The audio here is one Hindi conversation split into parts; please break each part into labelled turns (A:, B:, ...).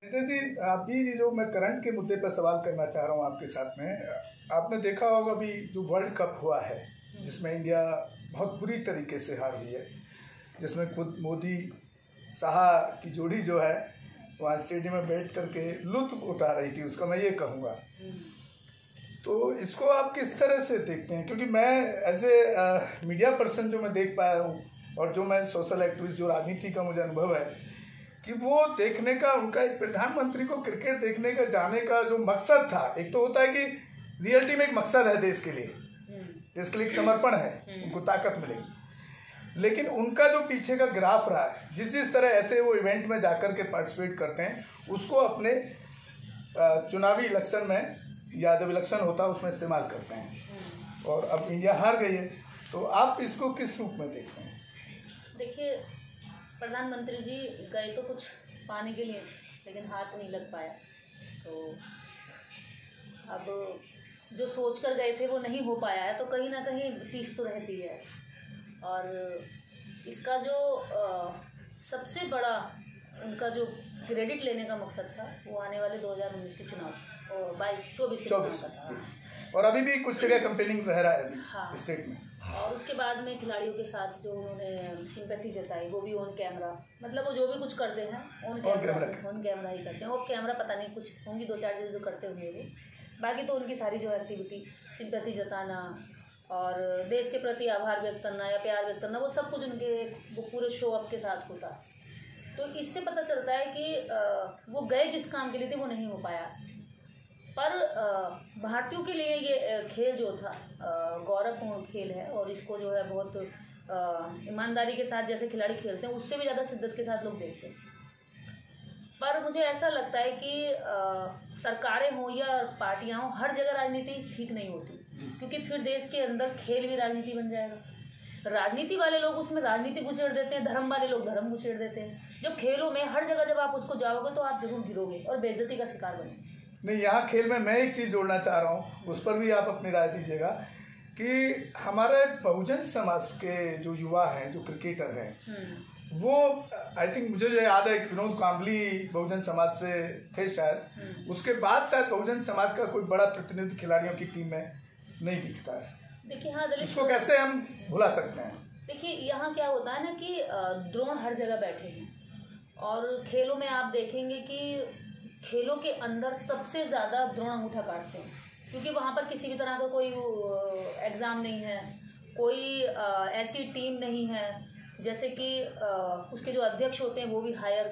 A: नितेश जी, अभी जो मैं करंट के मुद्दे पर सवाल करना चाह रहा हूँ आपके साथ में, आपने देखा होगा अभी जो वर्ल्ड कप हुआ है जिसमें इंडिया बहुत बुरी तरीके से हार गई है, जिसमें खुद मोदी शाह की जोड़ी जो है वहाँ स्टेडियम में बैठ करके लुत्फ उठा रही थी उसका, मैं ये कहूँगा। तो इसको आप किस तरह से देखते हैं? क्योंकि मैं एज ए मीडिया पर्सन जो मैं देख पाया हूँ और जो मैं सोशल एक्टिविस्ट, जो राजनीति का मुझे अनुभव है कि वो देखने का, उनका एक प्रधानमंत्री को क्रिकेट देखने का जाने का जो मकसद था, एक तो होता है कि रियलिटी में एक मकसद है देश के लिए, देश के लिए एक समर्पण है, उनको ताकत मिलेगी, लेकिन उनका जो पीछे का ग्राफ रहा है, जिस तरह ऐसे वो इवेंट में जाकर के पार्टिसिपेट करते हैं, उसको अपने चुनावी इलेक्शन में या जब इलेक्शन होता है उसमें इस्तेमाल करते हैं। और अब इंडिया हार गई है, तो आप इसको किस रूप में देखते हैं?
B: देखिए, प्रधानमंत्री जी गए तो कुछ पाने के लिए, लेकिन हाथ नहीं लग पाया। तो अब जो सोच कर गए थे वो नहीं हो पाया है, तो कहीं ना कहीं फीस तो रहती है। और इसका जो सबसे बड़ा उनका जो क्रेडिट लेने का मकसद था वो आने वाले 2019 के चुनाव और 24 के चुनाव का था।
A: और अभी भी कुछ जगह कंपेनिंग रह रहा है अभी,
B: हाँ,
A: स्टेट में।
B: और उसके बाद में खिलाड़ियों के साथ जो उन्होंने सिंपैथी जताई वो भी ऑन कैमरा, मतलब वो जो भी कुछ करते हैं ऑन कैमरा ही करते हैं। ऑफ कैमरा पता नहीं कुछ होंगी दो चार चीज़ें जो करते होंगे वो, बाकी तो उनकी सारी जो एक्टिविटी, सिंपैथी जताना और देश के प्रति आभार व्यक्त करना या प्यार व्यक्त करना, वो सब कुछ उनके वो पूरे शो अप के साथ होता। तो इससे पता चलता है कि वो गए जिस काम के लिए थे वो नहीं हो पाया। पर भारतीयों के लिए ये खेल जो था गौरवपूर्ण खेल है, और इसको जो है बहुत ईमानदारी के साथ जैसे खिलाड़ी खेलते हैं उससे भी ज़्यादा शिद्दत के साथ लोग देखते हैं। पर मुझे ऐसा लगता है कि सरकारें हों या पार्टियां हों, हर जगह राजनीति ठीक नहीं होती, क्योंकि फिर देश के अंदर खेल भी राजनीति बन जाएगा। राजनीति वाले लोग उसमें राजनीति घुसेड़ देते हैं, धर्म वाले लोग धर्म घुसेड़ देते हैं। जब खेलों में हर जगह जब आप उसको जाओगे तो आप जरूर गिरोगे और बेइज्जती का शिकार बनेंगे।
A: नहीं, यहाँ खेल में मैं एक चीज़ जोड़ना चाह रहा हूँ, उस पर भी आप अपनी राय दीजिएगा कि हमारे बहुजन समाज के जो युवा हैं, जो क्रिकेटर हैं, वो आई थिंक मुझे जो याद है कि विनोद कांबली बहुजन समाज से थे शायद, उसके बाद शायद बहुजन समाज का कोई बड़ा प्रतिनिधि खिलाड़ियों की टीम में नहीं दिखता है।
B: देखिए, हाँ,
A: इसको कैसे हम भुला सकते हैं?
B: देखिए, यहाँ क्या होता है ना कि द्रोण हर जगह बैठे हैं, और खेलों में आप देखेंगे कि खेलों के अंदर सबसे ज़्यादा द्रोण अंगूठा काटते हैं, क्योंकि वहाँ पर किसी भी तरह का कोई एग्ज़ाम नहीं है, कोई ऐसी टीम नहीं है, जैसे कि उसके जो अध्यक्ष होते हैं वो भी हायर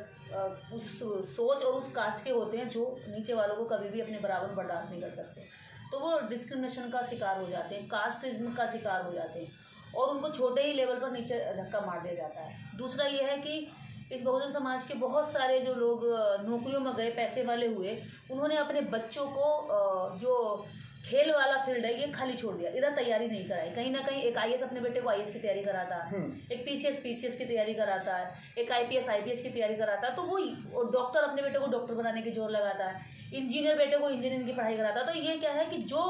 B: उस सोच और उस कास्ट के होते हैं जो नीचे वालों को कभी भी अपने बराबर बर्दाश्त नहीं कर सकते। तो वो डिस्क्रिमिनेशन का शिकार हो जाते हैं, कास्टिज्म का शिकार हो जाते हैं, और उनको छोटे ही लेवल पर नीचे धक्का मार दिया जाता है। दूसरा ये है कि इस बहुजन समाज के बहुत सारे जो लोग नौकरियों में गए, पैसे वाले हुए, उन्होंने अपने बच्चों को जो खेल वाला फील्ड है ये खाली छोड़ दिया, इधर तैयारी नहीं कराई। कहीं ना कहीं एक आईएएस अपने बेटे को आईएएस की तैयारी कराता है, एक पीसीएस की तैयारी कराता है, एक आईपीएस की तैयारी कराता है, तो वो डॉक्टर अपने बेटे को डॉक्टर बनाने की जोर लगाता है, इंजीनियर बेटे को इंजीनियरिंग की पढ़ाई कराता है। तो ये क्या है कि जो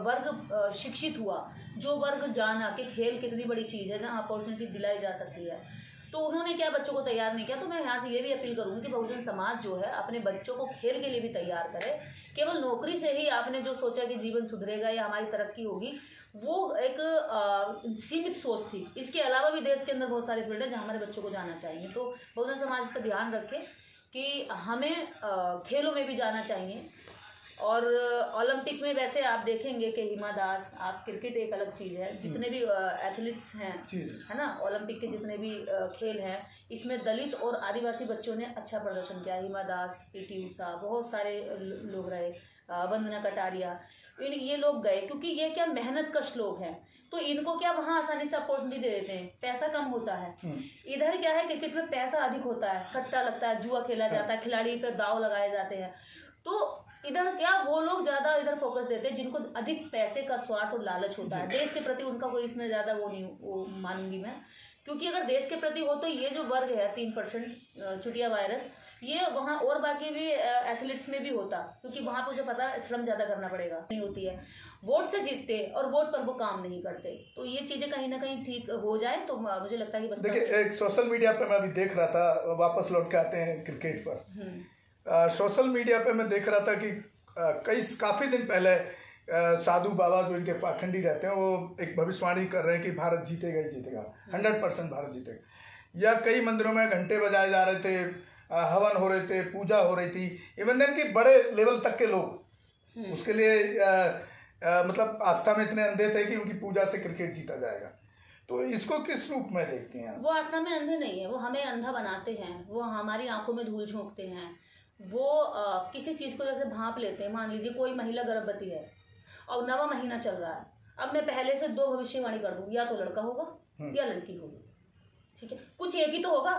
B: वर्ग शिक्षित हुआ, जो वर्ग जाना कि खेल कितनी बड़ी चीज़ है जहाँ अपॉर्चुनिटी दिलाई जा सकती है, तो उन्होंने क्या बच्चों को तैयार नहीं किया। तो मैं यहाँ से ये भी अपील करूँगी कि बहुजन समाज जो है अपने बच्चों को खेल के लिए भी तैयार करे। केवल नौकरी से ही आपने जो सोचा कि जीवन सुधरेगा या हमारी तरक्की होगी, वो एक सीमित सोच थी। इसके अलावा भी देश के अंदर बहुत सारे फील्ड है जहाँ हमारे बच्चों को जाना चाहिए। तो बहुजन समाज पर ध्यान रखें कि हमें खेलों में भी जाना चाहिए। और ओलंपिक में वैसे आप देखेंगे कि हिमा दास, आप क्रिकेट एक अलग चीज़ है, जितने भी एथलीट्स हैं, है ना, ओलंपिक के जितने भी खेल हैं, इसमें दलित और आदिवासी बच्चों ने अच्छा प्रदर्शन किया। हिमा दास, पीटी उषा, बहुत सारे लोग रहे, वंदना कटारिया, ये लोग गए क्योंकि ये क्या मेहनत कश लोग हैं, तो इनको क्या वहाँ आसानी से अपॉर्चुनिटी दे देते हैं, पैसा कम होता है। इधर क्या है, क्रिकेट में पैसा अधिक होता है, सट्टा लगता है, जुआ खेला जाता है, खिलाड़ी पर दाव लगाए जाते हैं। तो इधर क्या वो लोग ज्यादा इधर फोकस देते हैं जिनको अधिक पैसे का स्वार्थ और लालच होता है। देश के प्रति उनका कोई इसमें ज्यादा वो मानूंगी मैं, क्योंकि अगर देश के प्रति हो तो ये जो वर्ग है 3% चुटिया वायरस, ये वहाँ और बाकी भी एथलीट्स में भी होता, क्योंकि वहाँ पे उसे पता है श्रम ज्यादा करना पड़ेगा, नहीं होती है, वोट से जीतते और वोट पर वो काम नहीं करते। तो ये चीजें कहीं ना कहीं ठीक हो जाए तो मुझे लगता है कि
A: देखिए, एक सोशल मीडिया पर मैं अभी देख रहा था, वापस लौट के आते हैं क्रिकेट पर, सोशल मीडिया पे मैं देख रहा था कि काफ़ी दिन पहले साधु बाबा जो इनके पाखंडी रहते हैं वो एक भविष्यवाणी कर रहे हैं कि भारत जीतेगा ही जीतेगा, 100% भारत जीतेगा। या कई मंदिरों में घंटे बजाए जा रहे थे, हवन हो रहे थे, पूजा हो रही थी, इवन कि बड़े लेवल तक के लोग उसके लिए मतलब आस्था में इतने अंधे थे कि उनकी पूजा से क्रिकेट जीता जाएगा। तो इसको किस रूप में देखते हैं?
B: वो आस्था में अंधे नहीं है, वो हमें अंधा बनाते हैं, वो हमारी आंखों में धूल झोंकते हैं, वो किसी चीज को जैसे भांप लेते हैं। मान लीजिए कोई महिला गर्भवती है और 9वां महीना चल रहा है, अब मैं पहले से 2 भविष्यवाणी कर दूं, या तो लड़का होगा या लड़की होगी, ठीक है, कुछ एक ही तो होगा,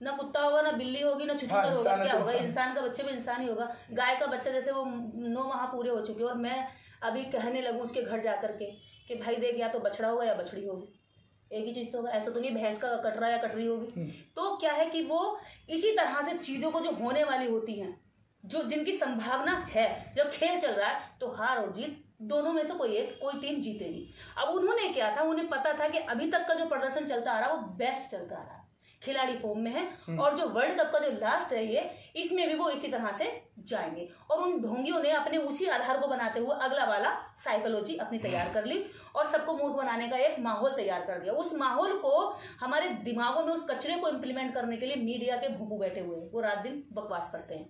B: ना कुत्ता होगा, ना बिल्ली होगी, ना छुछुंदर होगा, क्या होगा? इंसान का बच्चा भी इंसान ही होगा। गाय का बच्चा जैसे वो 9 माह पूरे हो चुके और मैं अभी कहने लगूं उसके घर जाकर के कि भाई देख, या तो बछड़ा होगा या बछड़ी होगी, एक ही चीज तो होगा, ऐसा तो नहीं भैंस का कटरा या कटरी होगी। तो क्या है कि वो इसी तरह से चीजों को जो होने वाली होती हैं, जो जिनकी संभावना है, जब खेल चल रहा है तो हार और जीत दोनों में से कोई टीम जीतेगी। अब उन्होंने क्या था, उन्हें पता था कि अभी तक का जो प्रदर्शन चलता आ रहा है वो बेस्ट चलता आ रहा है, खिलाड़ी फॉर्म में है, और जो वर्ल्ड कप का जो लास्ट है ये, इसमें भी वो इसी तरह से जाएंगे। और उन ढोंगियों ने अपने उसी आधार को बनाते हुए अगला वाला साइकोलॉजी अपनी तैयार कर ली और सबको मूर्ख बनाने का एक माहौल तैयार कर दिया। उस माहौल को हमारे दिमागों में, उस कचरे को इम्प्लीमेंट करने के लिए मीडिया के भूपू बैठे हुए हैं, वो रात दिन बकवास करते हैं,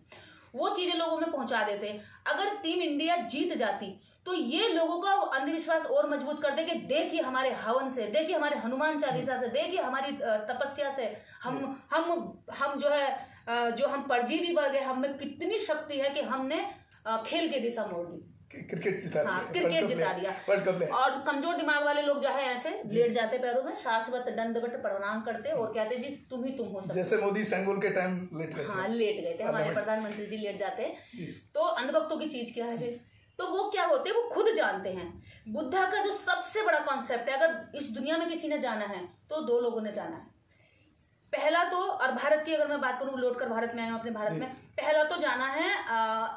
B: वो चीजें लोगों में पहुंचा देते हैं। अगर टीम इंडिया जीत जाती तो ये लोगों का अंधविश्वास और मजबूत कर दे कि देखिए हमारे हवन से, देखिए हमारे हनुमान चालीसा से, देखिए हमारी तपस्या से हम जो हम परजीवी वर्ग है, हम में कितनी शक्ति है कि हमने खेल की दिशा मोड़ दी,
A: क्रिकेट जिता दिया,
B: क्रिकेट जिता दिया। और कमजोर दिमाग वाले लोग जो है ऐसे लेट जाते पैरों में, शाश्वत दंडवत प्रणाम करते और कहते जी तुम ही तुम हो सकते।
A: जैसे मोदी संगुल के टाइम लेट गए,
B: हाँ लेट गए थे, हमारे प्रधानमंत्री जी लेट जाते। तो अंधभक्तों की चीज क्या है, तो वो क्या होते हैं, वो खुद जानते हैं। बुद्धा का जो सबसे बड़ा कॉन्सेप्ट है, अगर इस दुनिया में किसी ने जाना है तो 2 लोगों ने जाना है। पहला तो, और भारत की अगर मैं बात करूं, लौट कर भारत में आया हूं अपने भारत में, पहला तो जाना है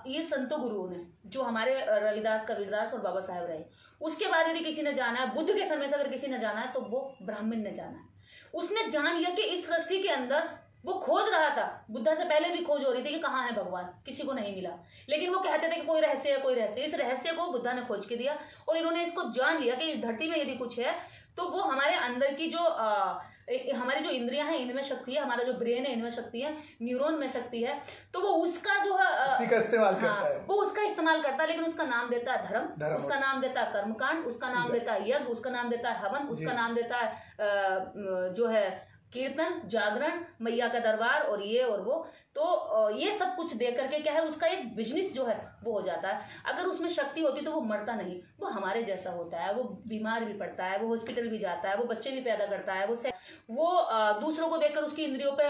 B: ये संतों गुरुओं ने, जो हमारे रविदास, कबीरदास और बाबा साहेब रहे। उसके बाद यदि किसी ने जाना है, बुद्ध के समय से अगर किसी ने जाना है तो वो ब्राह्मण ने जाना है। उसने जान लिया कि इस सृष्टि के अंदर वो खोज रहा था, बुद्धा से पहले भी खोज हो रही थी कि कहाँ है भगवान, किसी को नहीं मिला, लेकिन वो कहते थे कि कोई रहस्य है, कोई रहस्य। इस रहस्य को बुद्धा ने खोज के दिया और इन्होंने इसको जान लिया कि इस धरती में यदि कुछ है तो वो हमारे अंदर की जो हमारी जो इंद्रियां हैं इनमें शक्ति है, हमारा जो ब्रेन है इनमें शक्ति है, न्यूरॉन में शक्ति है, तो वो उसका जो है
A: उसी का इस्तेमाल करता है,
B: वो उसका इस्तेमाल करता है, लेकिन उसका नाम देता है धर्म, उसका नाम देता है कर्मकांड, उसका नाम देता है यज्ञ, उसका नाम देता है हवन, उसका नाम देता है जो है कीर्तन, जागरण, मैया का दरबार और ये और वो। तो ये सब कुछ दे करके क्या है, उसका एक बिजनेस जो है वो हो जाता है। अगर उसमें शक्ति होती तो वो मरता नहीं, वो हमारे जैसा होता है, वो बीमार भी पड़ता है, वो हॉस्पिटल भी जाता है, वो बच्चे भी पैदा करता है, वो दूसरों को देखकर उसकी इंद्रियों पे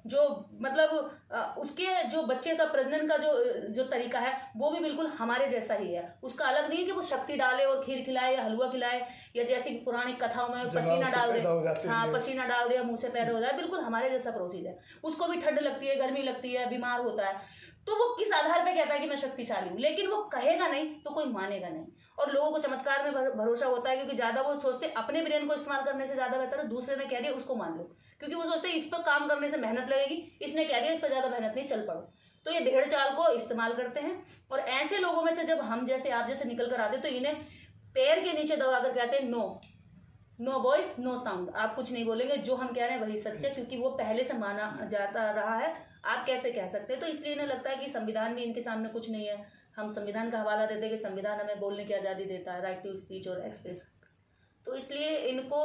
B: जो मतलब उसके जो बच्चे का प्रजनन का जो तरीका है वो भी बिल्कुल हमारे जैसा ही है। उसका अलग नहीं है कि वो शक्ति डाले और खीर खिलाए या हलवा खिलाए, या जैसे कि पुरानी कथाओं में पसीना डाल दे, हाँ पसीना डाल दिया मुंह से पैदा हो जाए, बिल्कुल हमारे जैसा प्रोसीजर है। उसको भी ठंड लगती है, गर्मी लगती है, बीमार होता है, तो वो किस आधार पे कहता है कि मैं शक्तिशाली हूँ, लेकिन वो कहेगा नहीं तो कोई मानेगा नहीं। और लोगों को चमत्कार में भरोसा होता है, क्योंकि ज्यादा वो सोचते अपने ब्रेन को इस्तेमाल करने से ज्यादा बेहतर है दूसरे ने कह दिया उसको मान लो, क्योंकि वो सोचते इस पर काम करने से मेहनत लगेगी, इसने कह दिया इस पर ज्यादा मेहनत नहीं, चल पड़ो। तो ये भेड़ चाल को इस्तेमाल करते हैं। और ऐसे लोगों में से जब हम जैसे आप जैसे निकल कर आते तो इन्हें पैर के नीचे दबाकर कहते हैं नो वॉइस नो साउंड, आप कुछ नहीं बोलेंगे, जो हम कह रहे हैं वही सच है, क्योंकि वो पहले से माना जाता रहा है, आप कैसे कह सकते हैं। तो इसलिए इन्हें लगता है कि संविधान भी इनके सामने कुछ नहीं है। हम संविधान का हवाला देते हैं कि संविधान हमें बोलने की आज़ादी देता है, राइट टू स्पीच और एक्सप्रेस। तो इसलिए इनको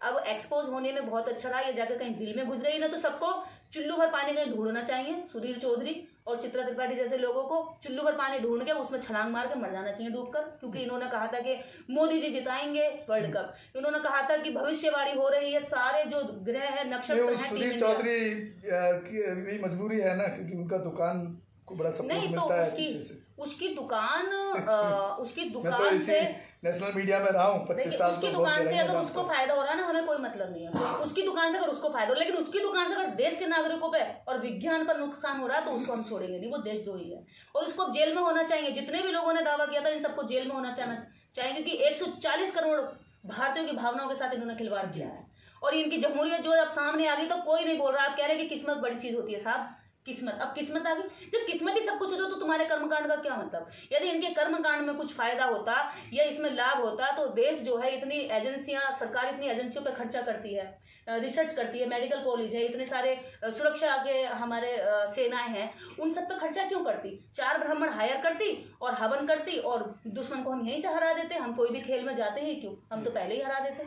B: अब एक्सपोज होने में बहुत अच्छा रहा, ये जाकर कहीं दिल में घुस गई ना, तो सबको चुल्लू भर पानी कहीं ढूंढना चाहिए। सुधीर चौधरी और चित्रा त्रिपाठी जैसे लोगों को चुल्लू भर पानी ढूंढ के उसमें छलांग मार के मर जाना चाहिए डूबकर, क्योंकि इन्होंने कहा था कि मोदी जी जिताएंगे वर्ल्ड कप, इन्होंने कहा था कि भविष्यवाणी हो रही है, सारे जो ग्रह है नक्षत्र है।
A: सुधीर चौधरी की मजबूरी है ना, क्योंकि उनका दुकान को बड़ा सपोर्ट मिलता है।
B: उसकी दुकान
A: तो से नेशनल मीडिया में रहा हूँ 25 साल,
B: उसकी दुकान से अगर उसको फायदा हो रहा है ना, हमें कोई मतलब नहीं है उसकी दुकान से अगर उसको फायदा हो, लेकिन उसकी दुकान से अगर देश के नागरिकों पे और विज्ञान पर नुकसान हो रहा है तो उसको हम छोड़ेंगे नहीं, वो देशद्रोही है और उसको जेल में होना चाहिए। जितने भी लोगों ने दावा किया था इन सबको जेल में होना चाहिए, क्योंकि 140 करोड़ भारतीयों की भावनाओं के साथ इन्होंने खिलवाड़ किया है। और इनकी जमहूरियत जो अब सामने आ गई तो कोई नहीं बोल रहा, आप कह रहे हैं कि किस्मत बड़ी चीज होती है साहब, किस्मत, अब किस्मत आ गई। जब किस्मत ही सब कुछ होता तो तुम्हारे कर्मकांड का क्या मतलब? यदि इनके कर्मकांड में कुछ फायदा होता या इसमें लाभ होता तो देश जो है, इतनी एजेंसियां, सरकार इतनी एजेंसियों पर खर्चा करती है, रिसर्च करती है, मेडिकल कॉलेज है, इतने सारे सुरक्षा के हमारे सेनाएं हैं, उन सब पे खर्चा क्यों करती? 4 ब्राह्मण हायर करती और हवन करती और दुश्मन को हम यहीं से हरा देते। हम कोई भी खेल में जाते ही क्यों, हम तो पहले ही हरा देते।